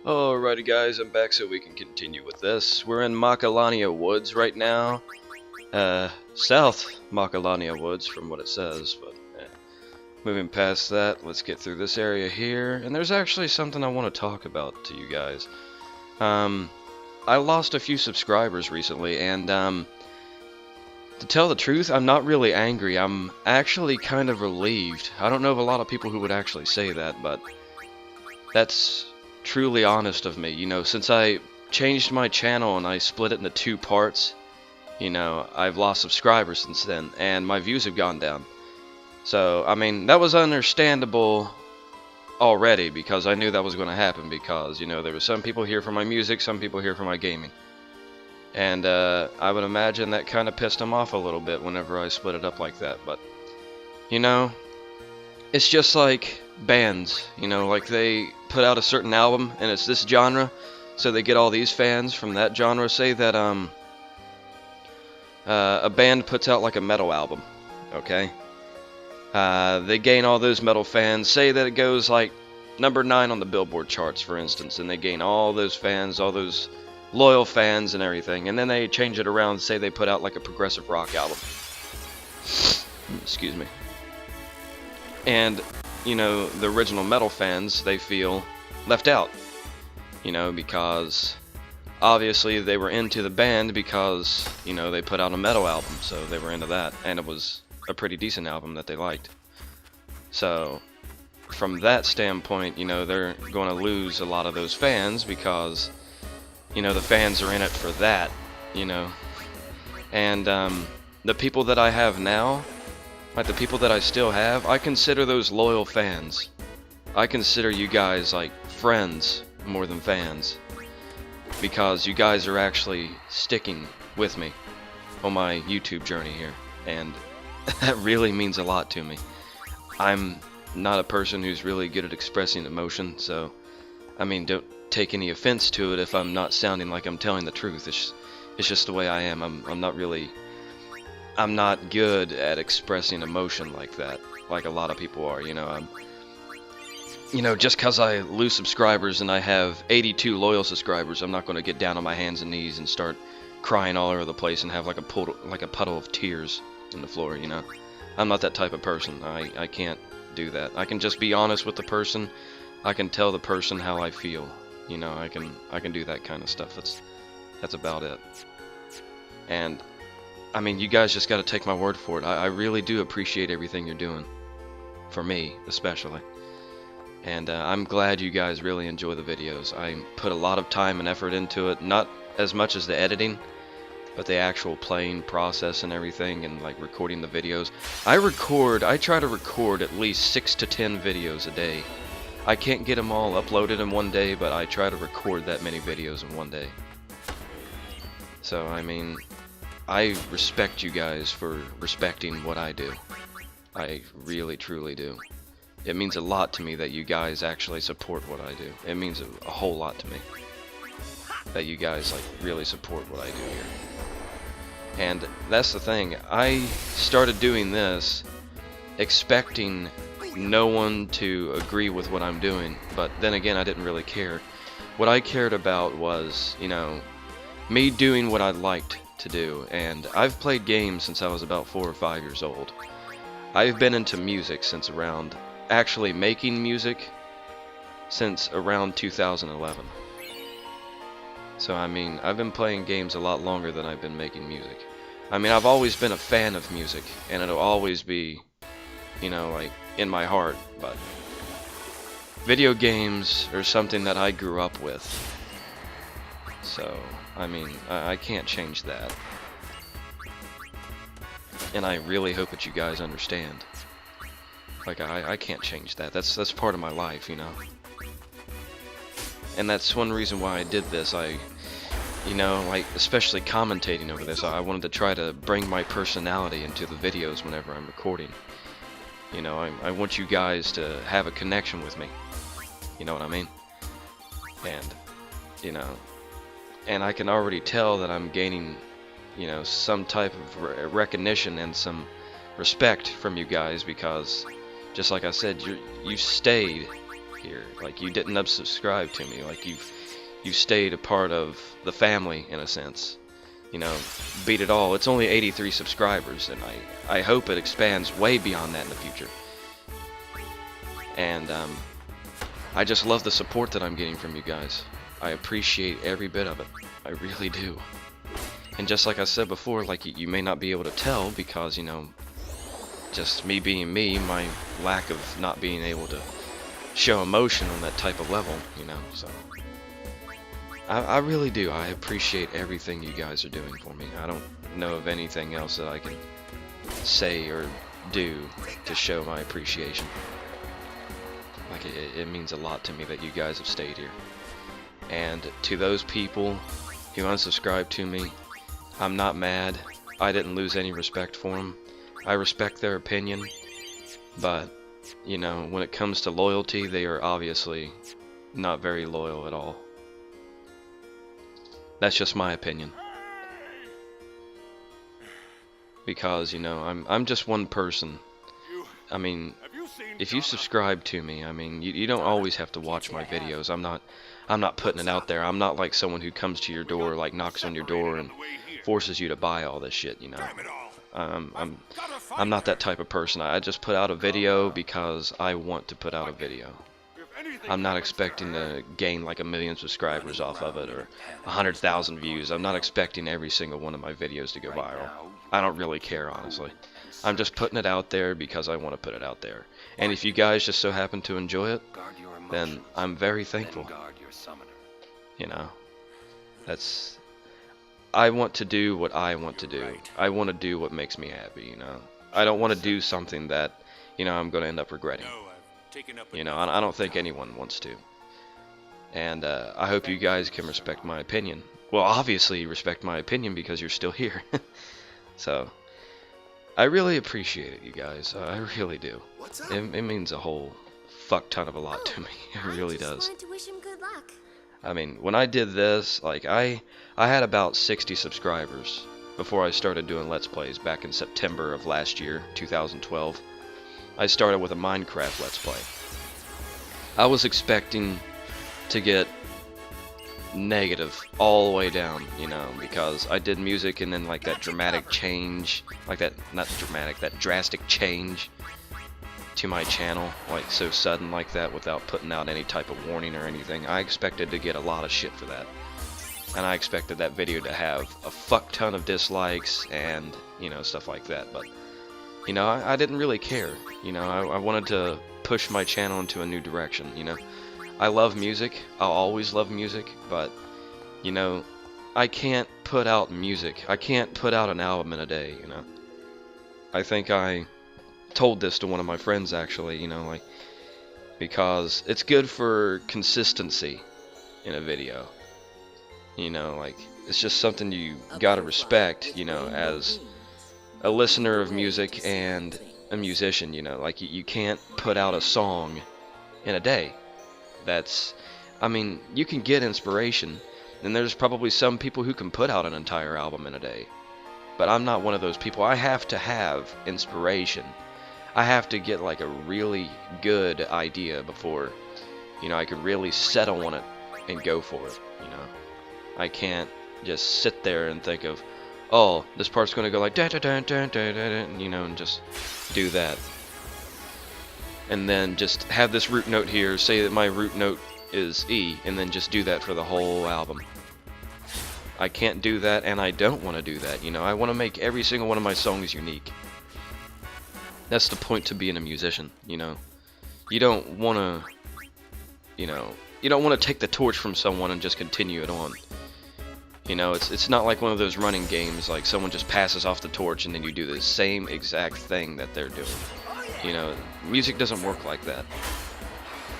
Alrighty guys, I'm back so we can continue with this. We're in Macalania Woods right now. South Macalania Woods from what it says, but moving past that, let's get through this area here. And there's actually something I want to talk about to you guys. I lost a few subscribers recently, and to tell the truth, I'm not really angry. I'm actually kind of relieved. I don't know of a lot of people who would actually say that, but that's truly honest of me. You know, since I changed my channel and I split it into two parts, you know, I've lost subscribers since then, and my views have gone down. So, I mean, that was understandable already, because I knew that was going to happen, because, you know, there were some people here for my music, some people here for my gaming. And I would imagine that kind of pissed them off a little bit whenever I split it up like that. But, you know, it's just like bands, you know, like they put out a certain album and it's this genre, so they get all these fans from that genre. Say that a band puts out like a metal album, okay? They gain all those metal fans. Say that it goes like number 9 on the Billboard charts, for instance, and they gain all those fans, all those loyal fans and everything, and then they change it around. Say they put out like a progressive rock album. Excuse me. And, you know, the original metal fans, they feel left out, you know, because obviously they were into the band because, you know, they put out a metal album, so they were into that, and it was a pretty decent album that they liked. So from that standpoint, you know, they're going to lose a lot of those fans because, you know, the fans are in it for that, you know. And the people that I have now, like the people that I still have, I consider those loyal fans. I consider you guys like friends more than fans, because you guys are actually sticking with me on my YouTube journey here, and that really means a lot to me. I'm not a person who's really good at expressing emotion, so I mean, don't take any offense to it if I'm not sounding like I'm telling the truth. It's just the way I am. I'm not good at expressing emotion like that, like a lot of people are, you know. You know, just because I lose subscribers and I have 82 loyal subscribers, I'm not going to get down on my hands and knees and start crying all over the place and have like a puddle of tears in the floor, you know. I'm not that type of person. I can't do that. I can just be honest with the person. I can tell the person how I feel. You know, I can do that kind of stuff. That's about it. And I mean, you guys just got to take my word for it. I really do appreciate everything you're doing, for me especially. And I'm glad you guys really enjoy the videos. I put a lot of time and effort into it, not as much as the editing, but the actual playing process and everything, and like recording the videos. I try to record at least 6 to 10 videos a day. I can't get them all uploaded in one day, but I try to record that many videos in one day. So, I mean, I respect you guys for respecting what I do. I really, truly do. It means a lot to me that you guys actually support what I do. It means a whole lot to me that you guys like really support what I do here. And that's the thing. I started doing this expecting no one to agree with what I'm doing, but then again, I didn't really care. What I cared about was, you know, me doing what I liked to do. And I've played games since I was about 4 or 5 years old. I've been into music since around, actually making music since around 2011. So I mean, I've been playing games a lot longer than I've been making music. I mean, I've always been a fan of music, and it'll always be, you know, like, in my heart, but video games are something that I grew up with. So, I mean, I can't change that. And I really hope that you guys understand. Like, I can't change that. That's part of my life, you know. And that's one reason why I did this. You know, like, especially commentating over this, I wanted to try to bring my personality into the videos whenever I'm recording. You know, I want you guys to have a connection with me. You know what I mean? And, you know, and I can already tell that I'm gaining, you know, some type of recognition and some respect from you guys, because, just like I said, you stayed here. Like, you didn't unsubscribe to me. Like, you've stayed a part of the family in a sense. You know, beat it all. It's only 83 subscribers, and I hope it expands way beyond that in the future. And I just love the support that I'm getting from you guys. I appreciate every bit of it. I really do. And just like I said before, like, you may not be able to tell because, you know, just me being me, my lack of not being able to show emotion on that type of level, you know, so I really do. I appreciate everything you guys are doing for me. I don't know of anything else that I can say or do to show my appreciation. Like, it means a lot to me that you guys have stayed here. And to those people who unsubscribed to me, I'm not mad. I didn't lose any respect for them. I respect their opinion, but, you know, when it comes to loyalty, they are obviously not very loyal at all. That's just my opinion. Because, you know, I'm just one person. I mean, if you subscribe to me, I mean, you don't always have to watch my videos. I'm not putting it out there. I'm not like someone who comes to your door, like knocks on your door and forces you to buy all this shit, you know. I'm not that type of person. I just put out a video because I want to put out a video. I'm not expecting to gain like 1 million subscribers off of it or 100,000 views. I'm not expecting every single one of my videos to go viral. I don't really care, honestly. I'm just putting it out there because I want to put it out there. And if you guys just so happen to enjoy it, then I'm very thankful. You know, I want to do what I want to do. I want to do what makes me happy, you know. I don't want to do something that, you know, I'm going to end up regretting. You know, I don't think anyone wants to. And I hope you guys can respect my opinion. Well, obviously you respect my opinion because you're still here. So, I really appreciate it, you guys. I really do. It means a whole fuck ton of a lot to me. It really does. I mean, when I did this, like, I had about 60 subscribers before I started doing Let's Plays back in September of last year, 2012. I started with a Minecraft Let's Play. I was expecting to get negative all the way down, you know, because I did music and then like that dramatic change, like that, not dramatic, that drastic change to my channel, like so sudden like that without putting out any type of warning or anything. I expected to get a lot of shit for that. And I expected that video to have a fuck ton of dislikes and, you know, stuff like that, but you know, I didn't really care. You know, I wanted to push my channel into a new direction, you know. I love music. I'll always love music, but, you know, I can't put out music. I can't put out an album in a day, you know. I think I told this to one of my friends, actually, you know, like, because it's good for consistency in a video. You know, like, it's just something you gotta respect, you know, as a listener of music and a musician, you know, like you can't put out a song in a day. That's, I mean, you can get inspiration, and there's probably some people who can put out an entire album in a day, but I'm not one of those people. I have to have inspiration. I have to get like a really good idea before, you know, I can really settle on it and go for it, you know. I can't just sit there and think of, oh, this part's gonna go like da da da da da da, you know, and just do that. And then just have this root note here, say that my root note is E, and then just do that for the whole album. I can't do that, and I don't want to do that, you know. I want to make every single one of my songs unique. That's the point to being a musician, you know. You don't want to, you know, you don't want to take the torch from someone and just continue it on. You know, it's not like one of those running games, like someone just passes off the torch and then you do the same exact thing that they're doing. You know, music doesn't work like that.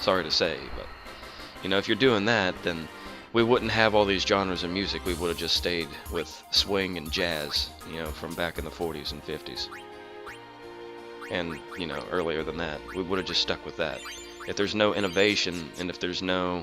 Sorry to say, but, you know, if you're doing that, then we wouldn't have all these genres of music. We would have just stayed with swing and jazz, you know, from back in the 40s and 50s. And, you know, earlier than that. We would have just stuck with that. If there's no innovation, and if there's no,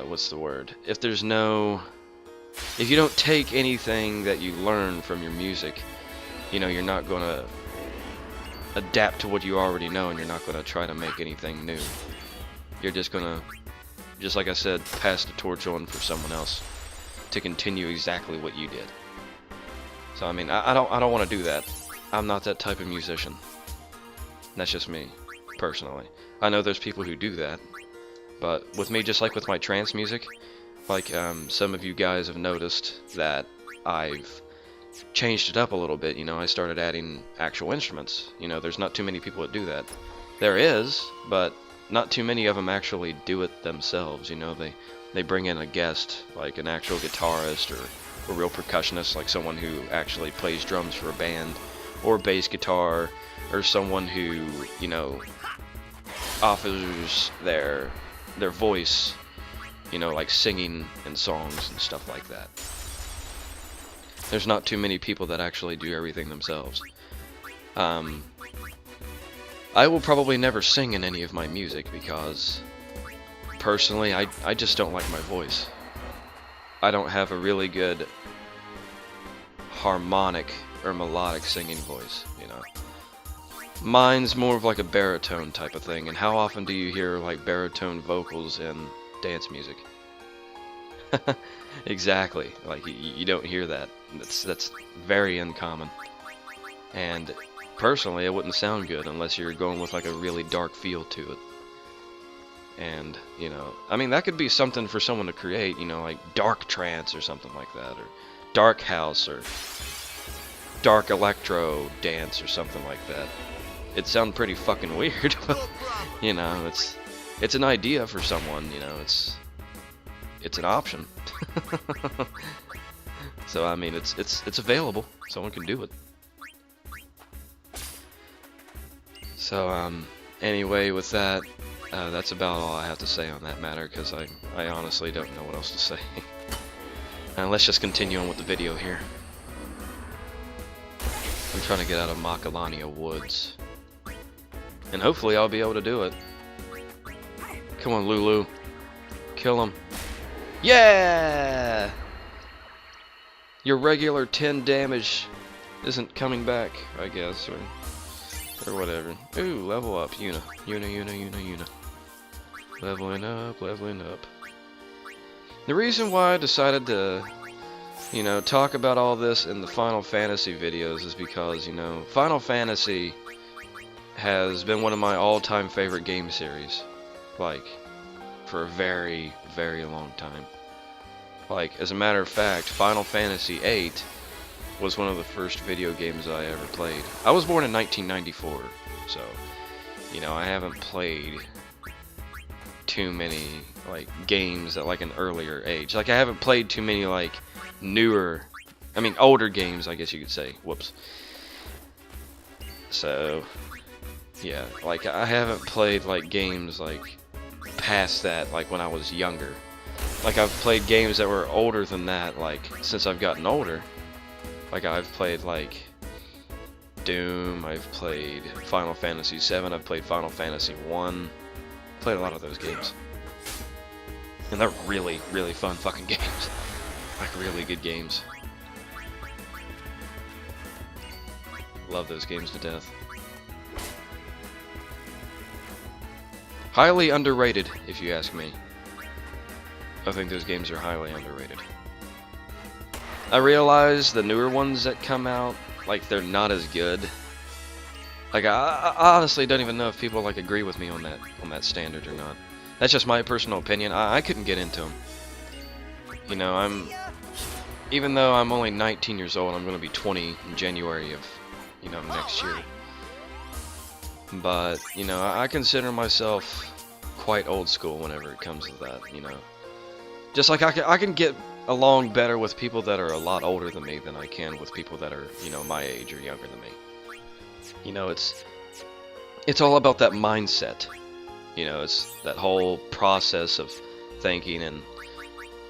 what's the word? If you don't take anything that you learn from your music, you know, you're not gonna adapt to what you already know, and you're not going to try to make anything new. You're just going to, just like I said, pass the torch on for someone else to continue exactly what you did. So I mean, I don't want to do that. I'm not that type of musician. That's just me, personally. I know there's people who do that, but with me, just like with my trance music, like some of you guys have noticed that I've changed it up a little bit. You know, I started adding actual instruments. You know, there's not too many people that do that. There is, but not too many of them actually do it themselves. You know, they bring in a guest, like an actual guitarist or a real percussionist, like someone who actually plays drums for a band, or bass guitar, or someone who, you know, offers their voice, you know, like singing in songs and stuff like that. There's not too many people that actually do everything themselves. I will probably never sing in any of my music because, personally, I just don't like my voice. I don't have a really good harmonic or melodic singing voice, you know. Mine's more of like a baritone type of thing, and how often do you hear like baritone vocals in dance music? Exactly, like you don't hear that. That's very uncommon. And personally, it wouldn't sound good unless you're going with like a really dark feel to it. And, you know, I mean, that could be something for someone to create, you know, like dark trance or something like that, or dark house, or dark electro dance or something like that. It'd sound pretty fucking weird, but, you know, it's an idea for someone, you know, it's an option. So, I mean, it's available. Someone can do it. So, anyway, with that, that's about all I have to say on that matter, because I honestly don't know what else to say. Let's just continue on with the video here. I'm trying to get out of Macalania Woods. And hopefully I'll be able to do it. Come on, Lulu. Kill him. Yeah! Your regular 10 damage isn't coming back, I guess, or whatever. Ooh, level up. Yuna. Leveling up. The reason why I decided to, you know, talk about all this in the Final Fantasy videos is because, you know, Final Fantasy has been one of my all-time favorite game series, like, for a very, very long time. Like, as a matter of fact, Final Fantasy VIII was one of the first video games I ever played. I was born in 1994, so, you know, I haven't played too many, like, games at, like, an earlier age. Like, I haven't played too many, like, older games, I guess you could say. Whoops. So, yeah, like, I haven't played, like, games, like, past that, like, when I was younger. Like, I've played games that were older than that, like, since I've gotten older. Like, I've played, like, Doom, I've played Final Fantasy VII, I've played Final Fantasy 1. Played a lot of those games. And they're really, really fun fucking games. Like, really good games. Love those games to death. Highly underrated, if you ask me. I think those games are highly underrated. I realize the newer ones that come out, like, they're not as good. Like, I honestly don't even know if people, like, agree with me on that standard or not. That's just my personal opinion. I couldn't get into them. You know, even though I'm only 19 years old, I'm going to be 20 in January of, you know, next year. But, you know, I consider myself quite old school whenever it comes to that, you know. Just like I can get along better with people that are a lot older than me than I can with people that are, you know, my age or younger than me. You know, it's all about that mindset. You know, it's that whole process of thinking and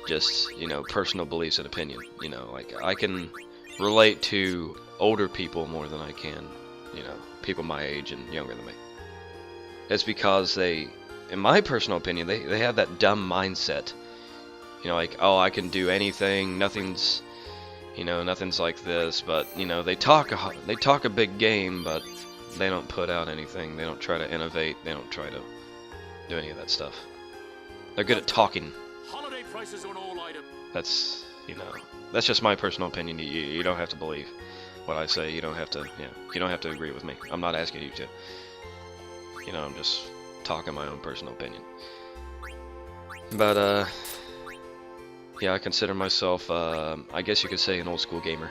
just, you know, personal beliefs and opinion. You know, like, I can relate to older people more than I can, you know, people my age and younger than me. It's because they, in my personal opinion, they have that dumb mindset. You know, like, oh, I can do anything, nothing's like this, but, you know, they talk a big game, but they don't put out anything. They don't try to innovate. They don't try to do any of that stuff. They're good at talking. Holiday prices on all items. That's, you know, that's just my personal opinion. You don't have to believe what I say. You don't have to, you don't have to agree with me. I'm not asking you to. You know, I'm just talking my own personal opinion. But, yeah, I consider myself, I guess you could say, an old school gamer.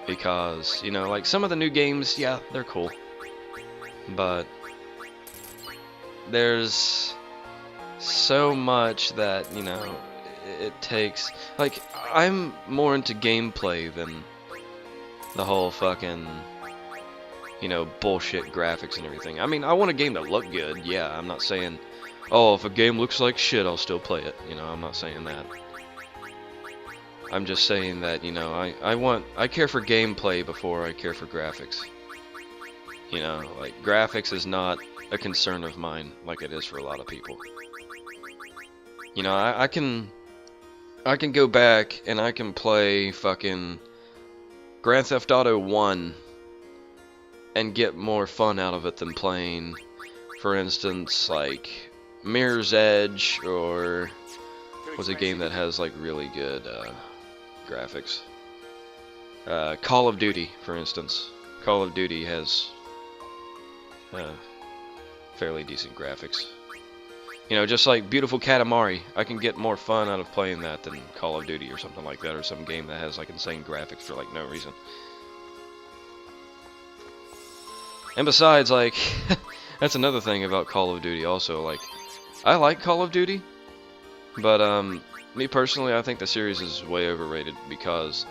Because, you know, like, some of the new games, yeah, they're cool. But there's so much that, you know, it takes... Like, I'm more into gameplay than the whole fucking, you know, bullshit graphics and everything. I mean, I want a game that look good, yeah. I'm not saying, oh, if a game looks like shit, I'll still play it. You know, I'm not saying that. I'm just saying that, you know, I care for gameplay before I care for graphics. You know, like, graphics is not a concern of mine like it is for a lot of people. You know, I can go back and I can play fucking Grand Theft Auto 1 and get more fun out of it than playing, for instance, like Mirror's Edge, or was a game that has like really good graphics. Call of Duty, for instance. Call of Duty has fairly decent graphics. You know, just like Beautiful Katamari, I can get more fun out of playing that than Call of Duty or something like that, or some game that has like insane graphics for like no reason. And besides, like, that's another thing about Call of Duty also, like, I like Call of Duty, but me personally, I think the series is way overrated because,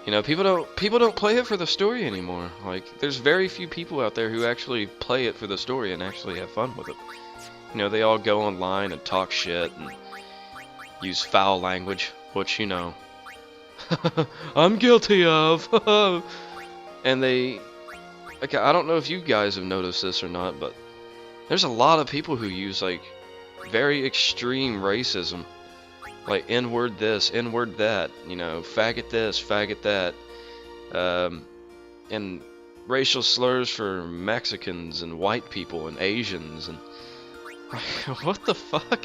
you know, people don't play it for the story anymore. Like, there's very few people out there who actually play it for the story and actually have fun with it. You know, they all go online and talk shit and use foul language, which, you know, I'm guilty of. And they, like, I don't know if you guys have noticed this or not, but there's a lot of people who use, like, very extreme racism. Like, N-word this, N-word that, you know, faggot this, faggot that. And racial slurs for Mexicans and white people and Asians and... What the fuck?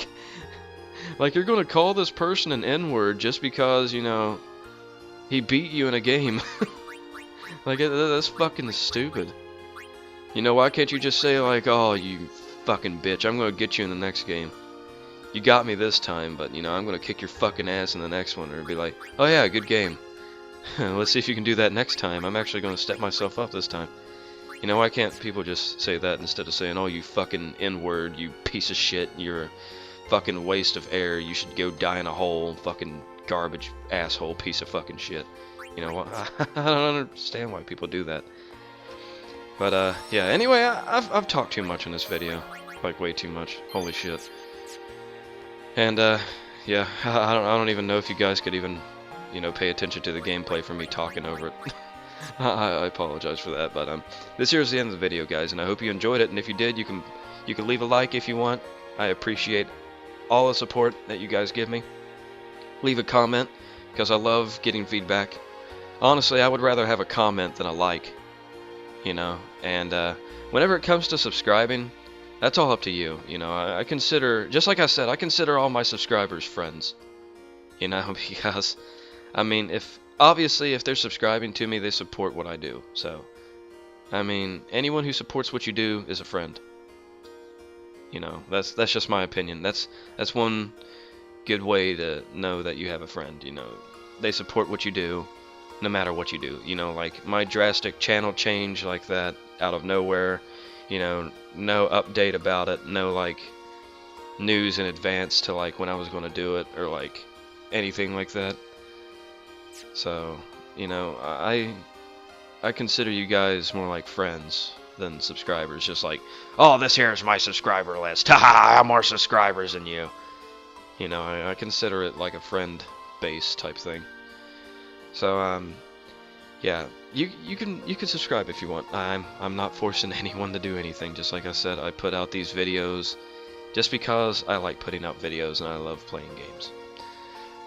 Like, you're gonna call this person an N-word just because, you know, he beat you in a game. Like, that's fucking stupid. You know, why can't you just say, like, oh, you fucking bitch, I'm gonna get you in the next game. You got me this time, but, you know, I'm gonna kick your fucking ass in the next one. Or be like, oh yeah, good game. Let's see if you can do that next time. I'm actually gonna step myself up this time. You know, why can't people just say that instead of saying, oh, you fucking N-word, you piece of shit, you're a fucking waste of air, you should go die in a hole, fucking garbage asshole piece of fucking shit. You know, I don't understand why people do that. But, yeah, anyway, I've talked too much in this video. Like, way too much. Holy shit. And, yeah, I don't even know if you guys could even, you know, pay attention to the gameplay for me talking over it. I apologize for that, but this here is the end of the video, guys, and I hope you enjoyed it. And if you did, you can leave a like if you want. I appreciate all the support that you guys give me. Leave a comment, because I love getting feedback. Honestly, I would rather have a comment than a like, you know. And whenever it comes to subscribing, that's all up to you. You know, I consider, just like I said, I consider all my subscribers friends. You know, because I mean, obviously, if they're subscribing to me, they support what I do. So, I mean, anyone who supports what you do is a friend. You know, that's just my opinion. That's one good way to know that you have a friend. You know, they support what you do, no matter what you do. You know, like my drastic channel change like that out of nowhere. You know, no update about it, no like news in advance to like when I was going to do it or like anything like that. So, you know, I consider you guys more like friends than subscribers. Just like, oh, this here is my subscriber list. Ha ha, I have more subscribers than you. You know, I consider it like a friend base type thing. So, yeah, you can subscribe if you want. I'm not forcing anyone to do anything. Just like I said, I put out these videos just because I like putting out videos and I love playing games.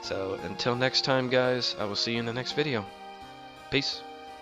So, until next time, guys, I will see you in the next video. Peace.